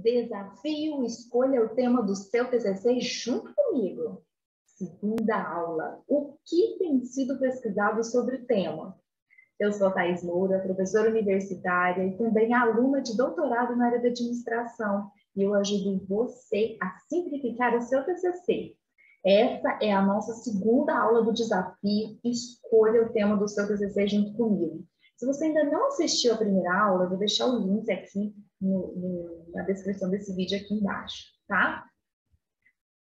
Desafio, escolha o tema do seu TCC junto comigo. Segunda aula. O que tem sido pesquisado sobre o tema? Eu sou a Thaís Moura, professora universitária e também aluna de doutorado na área de administração. E eu ajudo você a simplificar o seu TCC. Essa é a nossa segunda aula do desafio. Escolha o tema do seu TCC junto comigo. Se você ainda não assistiu a primeira aula, eu vou deixar o link aqui na descrição desse vídeo aqui embaixo, tá?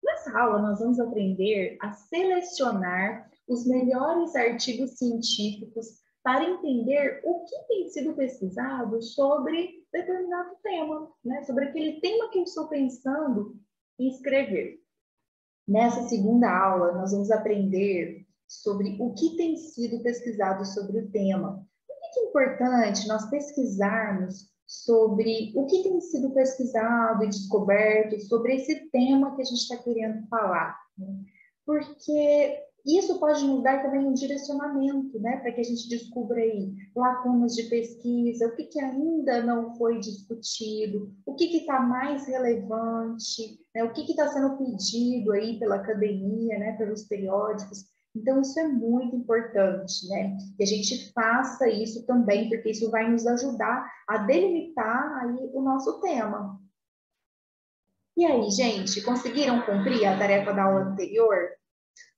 Nessa aula, nós vamos aprender a selecionar os melhores artigos científicos para entender o que tem sido pesquisado sobre determinado tema, né? Sobre aquele tema que eu estou pensando em escrever. Nessa segunda aula, nós vamos aprender sobre o que tem sido pesquisado sobre o tema. Por que é importante nós pesquisarmos sobre o que tem sido pesquisado e descoberto sobre esse tema que a gente está querendo falar, né? Porque isso pode nos dar também um direcionamento, né? Para que a gente descubra aí lacunas de pesquisa, o que ainda não foi discutido, o que está mais relevante, né? O que está sendo pedido aí pela academia, né? Pelos periódicos. Então, isso é muito importante, né? Que a gente faça isso também, porque isso vai nos ajudar a delimitar aí o nosso tema. E aí, gente, conseguiram cumprir a tarefa da aula anterior?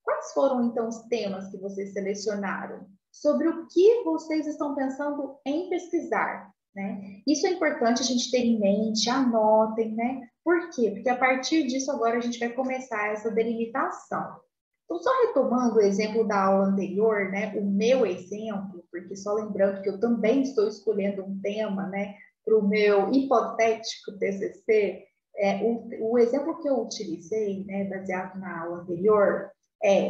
Quais foram, então, os temas que vocês selecionaram? Sobre o que vocês estão pensando em pesquisar, né? Isso é importante a gente ter em mente, anotem, né? Por quê? Porque a partir disso agora a gente vai começar essa delimitação. Então, só retomando o exemplo da aula anterior, né, o meu exemplo, porque só lembrando que eu também estou escolhendo um tema, né, para o meu hipotético TCC, o exemplo que eu utilizei, né, baseado na aula anterior,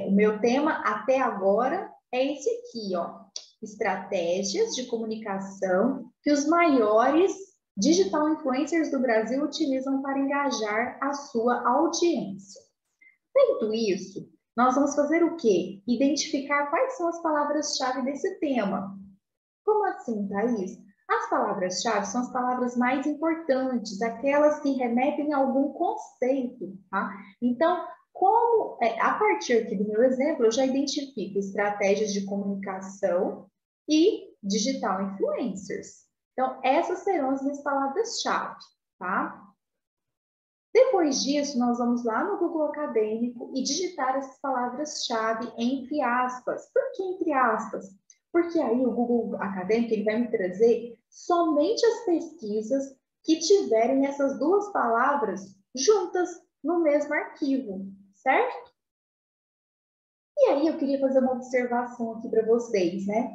o meu tema até agora é esse aqui, ó, estratégias de comunicação que os maiores digital influencers do Brasil utilizam para engajar a sua audiência. Feito isso, nós vamos fazer o quê? Identificar quais são as palavras-chave desse tema. Como assim, Thaís? As palavras-chave são as palavras mais importantes, aquelas que remetem a algum conceito, tá? Então, a partir aqui do meu exemplo, eu já identifico estratégias de comunicação e digital influencers. Então, essas serão as minhas palavras-chave, tá? Depois disso, nós vamos lá no Google Acadêmico e digitar essas palavras-chave entre aspas. Por que entre aspas? Porque aí o Google Acadêmico ele vai me trazer somente as pesquisas que tiverem essas duas palavras juntas no mesmo arquivo, certo? E aí eu queria fazer uma observação aqui para vocês, né?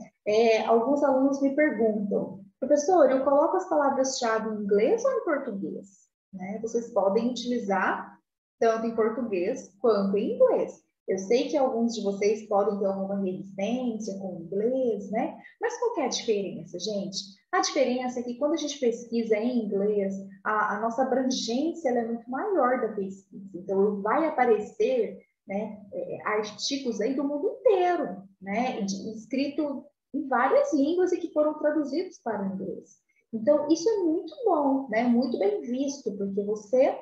Alguns alunos me perguntam, professor, eu coloco as palavras-chave em inglês ou em português? Né? Vocês podem utilizar tanto em português quanto em inglês. Eu sei que alguns de vocês podem ter alguma resistência com o inglês, né? Mas qual que é a diferença, gente? A diferença é que quando a gente pesquisa em inglês, a nossa abrangência é muito maior da pesquisa. Então, vai aparecer, né, artigos aí do mundo inteiro, né? Escrito em várias línguas e que foram traduzidos para o inglês. Então, isso é muito bom, né? Muito bem visto, porque você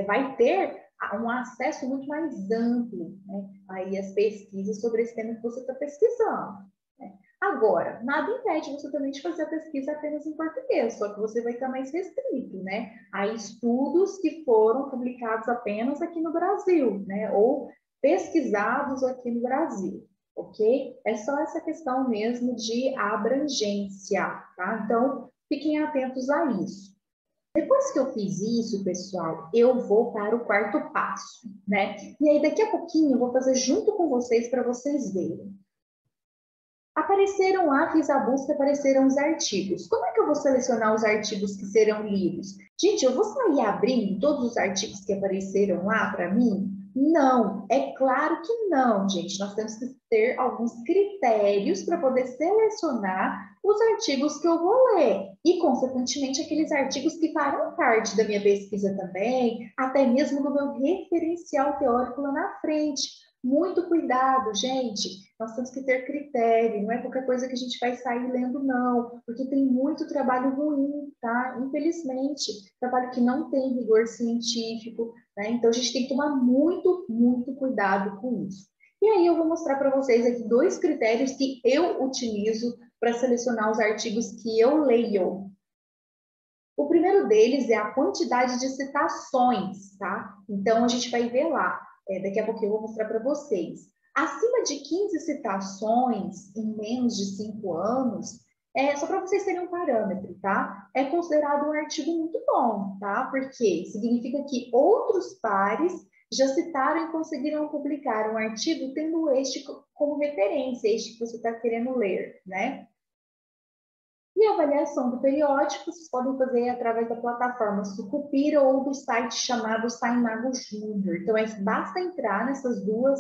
vai ter um acesso muito mais amplo, né? Aí as pesquisas sobre esse tema que você está pesquisando, né? Agora, nada impede você também de fazer a pesquisa apenas em português, só que você vai estar mais restrito, né? A estudos que foram publicados apenas aqui no Brasil, né? Ou pesquisados aqui no Brasil. Ok? É só essa questão mesmo de abrangência, tá? Então, fiquem atentos a isso. Depois que eu fiz isso, pessoal, eu vou para o quarto passo, né? E aí, daqui a pouquinho, eu vou fazer junto com vocês para vocês verem. Apareceram lá, fiz a busca, apareceram os artigos. Como é que eu vou selecionar os artigos que serão lidos? Gente, eu vou sair abrindo todos os artigos que apareceram lá para mim? Não, é claro que não, gente. Nós temos que ter alguns critérios para poder selecionar os artigos que eu vou ler. E, consequentemente, aqueles artigos que farão parte da minha pesquisa também, até mesmo do meu referencial teórico lá na frente. Muito cuidado, gente. Nós temos que ter critério, não é qualquer coisa que a gente vai sair lendo, não, porque tem muito trabalho ruim, tá? Infelizmente, trabalho que não tem rigor científico, né? Então a gente tem que tomar muito, muito cuidado com isso. E aí eu vou mostrar para vocês aqui dois critérios que eu utilizo para selecionar os artigos que eu leio. O primeiro deles é a quantidade de citações, tá? Então, a gente vai ver lá. Daqui a pouco eu vou mostrar para vocês. Acima de 15 citações em menos de 5 anos, só para vocês terem um parâmetro, tá? É considerado um artigo muito bom, tá? Porque significa que outros pares já citaram e conseguiram publicar um artigo tendo este como referência, este que você está querendo ler, né? E a avaliação do periódico vocês podem fazer através da plataforma Sucupira ou do site chamado Saimago Júnior. Então, basta entrar nesses dois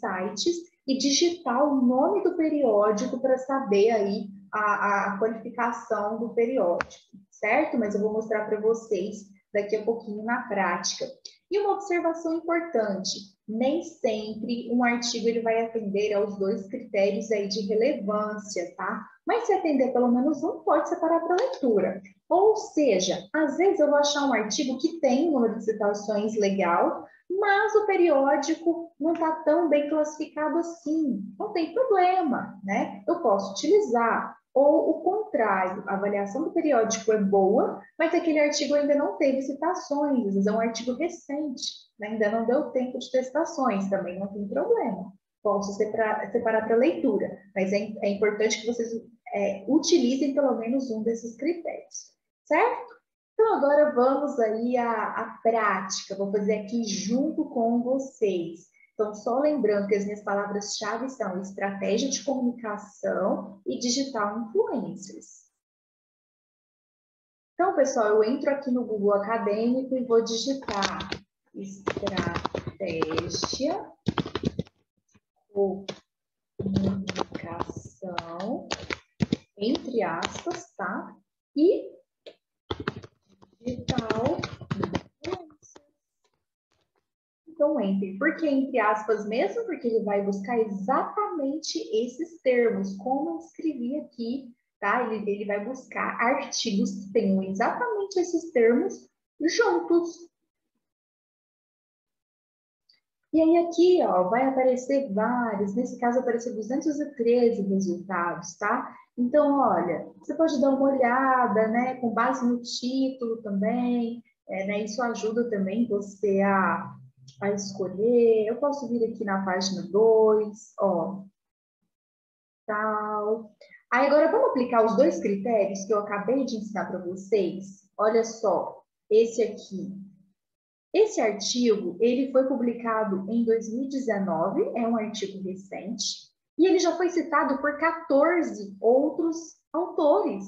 sites e digitar o nome do periódico para saber aí a qualificação do periódico, certo? Mas eu vou mostrar para vocês daqui a pouquinho na prática. E uma observação importante, nem sempre um artigo ele vai atender aos dois critérios aí de relevância, tá? Mas se atender pelo menos um, pode separar para leitura. Ou seja, às vezes eu vou achar um artigo que tem um número de citações legal, mas o periódico não está tão bem classificado assim. Não tem problema, né? Eu posso utilizar. Ou o contrário, a avaliação do periódico é boa, mas aquele artigo ainda não teve citações, às vezes é um artigo recente, né? Ainda não deu tempo de ter citações, também não tem problema. Posso separar para leitura, mas é importante que vocês utilizem pelo menos um desses critérios, certo? Então, agora vamos aí à prática. Vou fazer aqui junto com vocês. Então, só lembrando que as minhas palavras-chave são estratégia de comunicação e digital influencers. Então, pessoal, eu entro aqui no Google Acadêmico e vou digitar estratégia, comunicação, entre aspas, tá? E digital. Então, entre. Por que entre aspas mesmo? Porque ele vai buscar exatamente esses termos, como eu escrevi aqui, tá? Ele vai buscar artigos que tenham exatamente esses termos juntos. E aí aqui, ó, vai aparecer vários, nesse caso apareceu 213 resultados, tá? Então, olha, você pode dar uma olhada, né, com base no título também, né, isso ajuda também você a escolher. Eu posso vir aqui na página 2, ó, tal. Aí agora vamos aplicar os dois critérios que eu acabei de ensinar para vocês. Olha só, esse aqui. Esse artigo, ele foi publicado em 2019, é um artigo recente, e ele já foi citado por 14 outros autores.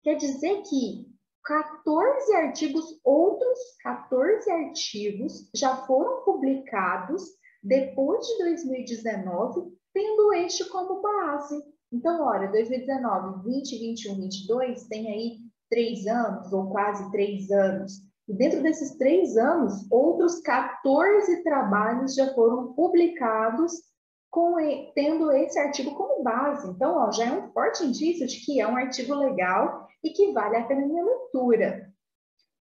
Quer dizer que 14 artigos, outros 14 artigos já foram publicados depois de 2019, tendo este como base. Então, olha, 2019, 20, 21, 22, tem aí 3 anos, ou quase 3 anos. E dentro desses 3 anos, outros 14 trabalhos já foram publicados tendo esse artigo como base. Então, ó, já é um forte indício de que é um artigo legal e que vale a pena a minha leitura.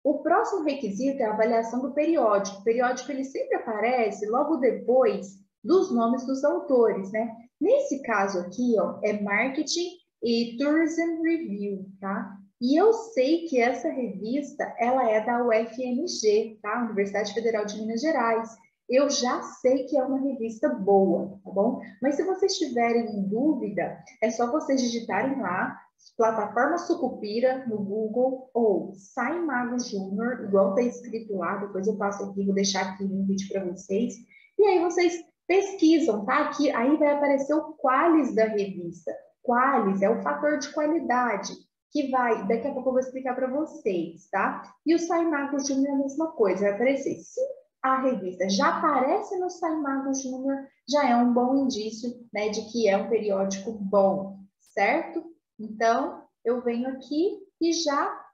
O próximo requisito é a avaliação do periódico. O periódico ele sempre aparece logo depois dos nomes dos autores, né? Nesse caso aqui, ó, é Marketing e Tourism Review, tá? E eu sei que essa revista, ela é da UFMG, tá? Universidade Federal de Minas Gerais. Eu já sei que é uma revista boa, tá bom? Mas se vocês estiverem em dúvida, é só vocês digitarem lá plataforma Sucupira no Google ou Saimago Júnior, igual está escrito lá, depois eu passo aqui, vou deixar aqui um vídeo para vocês. E aí vocês pesquisam, tá? Aqui, aí vai aparecer o qualis da revista. Qualis é o fator de qualidade, que vai, daqui a pouco eu vou explicar para vocês, tá? E o Saimago Júnior é a mesma coisa, vai aparecer. Se a revista já aparece no Saimago Júnior, já é um bom indício, né, de que é um periódico bom, certo? Então, eu venho aqui e já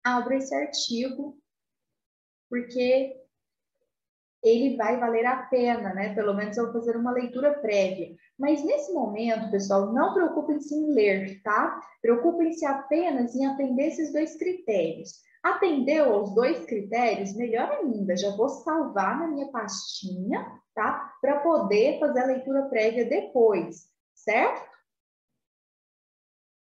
abro esse artigo, porque ele vai valer a pena, né? Pelo menos eu vou fazer uma leitura prévia. Mas nesse momento, pessoal, não preocupem-se em ler, tá? Preocupem-se apenas em atender esses dois critérios. Atendeu aos dois critérios? Melhor ainda, já vou salvar na minha pastinha, tá? Para poder fazer a leitura prévia depois, certo?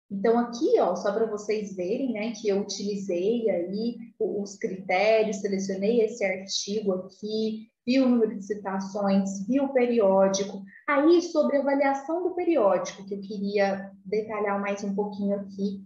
Então, aqui, ó, só para vocês verem, né, que eu utilizei aí os critérios, selecionei esse artigo aqui, vi o número de citações, vi o periódico. Aí, sobre a avaliação do periódico, que eu queria detalhar mais um pouquinho aqui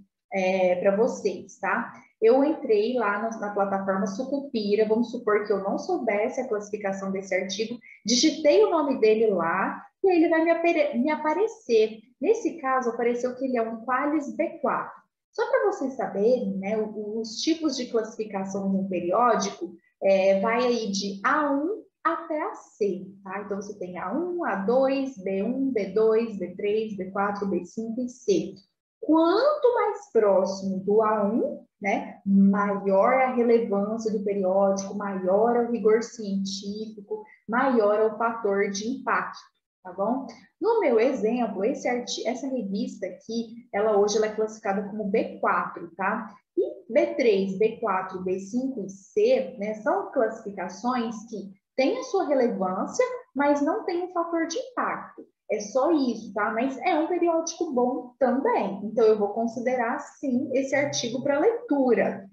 para vocês, tá? Eu entrei lá na plataforma Sucupira, vamos supor que eu não soubesse a classificação desse artigo, digitei o nome dele lá, e aí ele vai me aparecer. Nesse caso, apareceu que ele é um Qualis B4. Só para vocês saberem, né, os tipos de classificação de um periódico vai aí de A1 até a C, tá? Então, você tem A1, A2, B1, B2, B3, B4, B5 e C. Quanto mais próximo do A1, né, maior a relevância do periódico, maior é o rigor científico, maior é o fator de impacto, tá bom? No meu exemplo, essa revista aqui, hoje ela é classificada como B4, tá? E B3, B4, B5 e C, né, são classificações que têm a sua relevância, mas não tem um fator de impacto. É só isso, tá? Mas é um periódico bom também. Então, eu vou considerar, sim, esse artigo para leitura.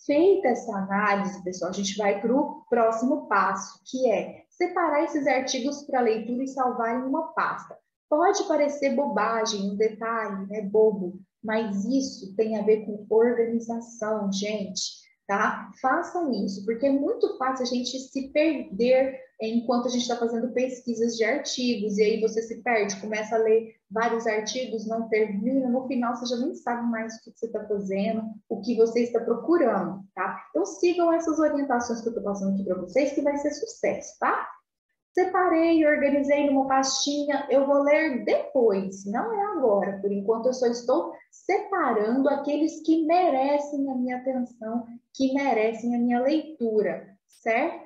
Feita essa análise, pessoal, a gente vai para o próximo passo, que é separar esses artigos para leitura e salvar em uma pasta. Pode parecer bobagem, um detalhe, né, bobo, mas isso tem a ver com organização, gente, tá? Façam isso, porque é muito fácil a gente se perder enquanto a gente está fazendo pesquisas de artigos, e aí você se perde, começa a ler vários artigos, não termina, no final você já nem sabe mais o que você está fazendo, o que você está procurando, tá? Então sigam essas orientações que eu estou passando aqui para vocês, que vai ser sucesso, tá? Separei, organizei numa pastinha, eu vou ler depois, não é agora. Por enquanto, eu só estou separando aqueles que merecem a minha atenção, que merecem a minha leitura, certo?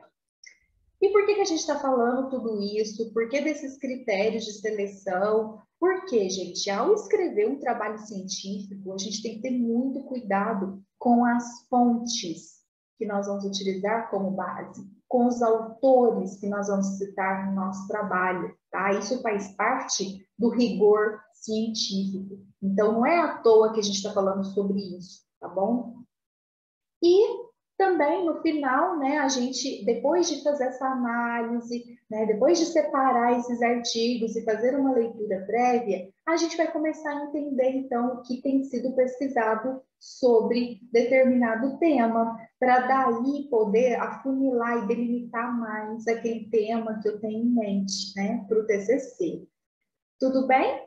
E por que a gente está falando tudo isso? Por que desses critérios de seleção? Porque, gente, ao escrever um trabalho científico, a gente tem que ter muito cuidado com as fontes que nós vamos utilizar como base, com os autores que nós vamos citar no nosso trabalho, tá? Isso faz parte do rigor científico. Então, não é à toa que a gente está falando sobre isso, tá bom? E também, no final, né, a gente, depois de fazer essa análise, né, depois de separar esses artigos e fazer uma leitura prévia, a gente vai começar a entender, então, o que tem sido pesquisado sobre determinado tema, para daí poder afunilar e delimitar mais aquele tema que eu tenho em mente, né, para o TCC. Tudo bem?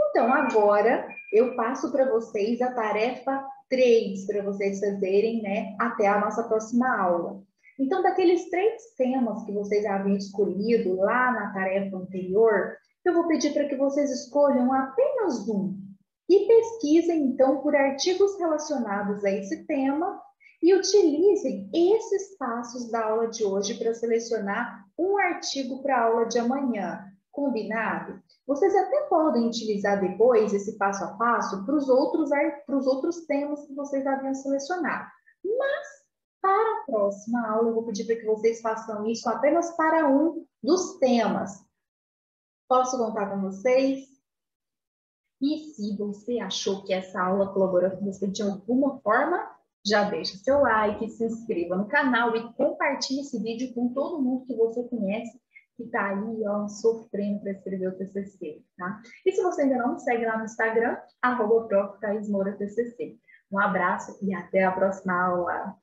Então, agora eu passo para vocês a tarefa 3, para vocês fazerem, né, até a nossa próxima aula. Então, daqueles 3 temas que vocês haviam escolhido lá na tarefa anterior, eu vou pedir para que vocês escolham apenas um e pesquisem, então, por artigos relacionados a esse tema e utilizem esses passos da aula de hoje para selecionar um artigo para a aula de amanhã. Combinado? Vocês até podem utilizar depois esse passo a passo para os outros temas que vocês haviam selecionado. Mas, para a próxima aula, eu vou pedir para que vocês façam isso apenas para um dos temas. Posso contar com vocês? E se você achou que essa aula colaborou com você de alguma forma, já deixa seu like, se inscreva no canal e compartilhe esse vídeo com todo mundo que você conhece que está aí, ó, sofrendo para escrever o TCC, tá? E se você ainda não me segue lá no Instagram, @prof.thaismoura_TCC. Um abraço e até a próxima aula!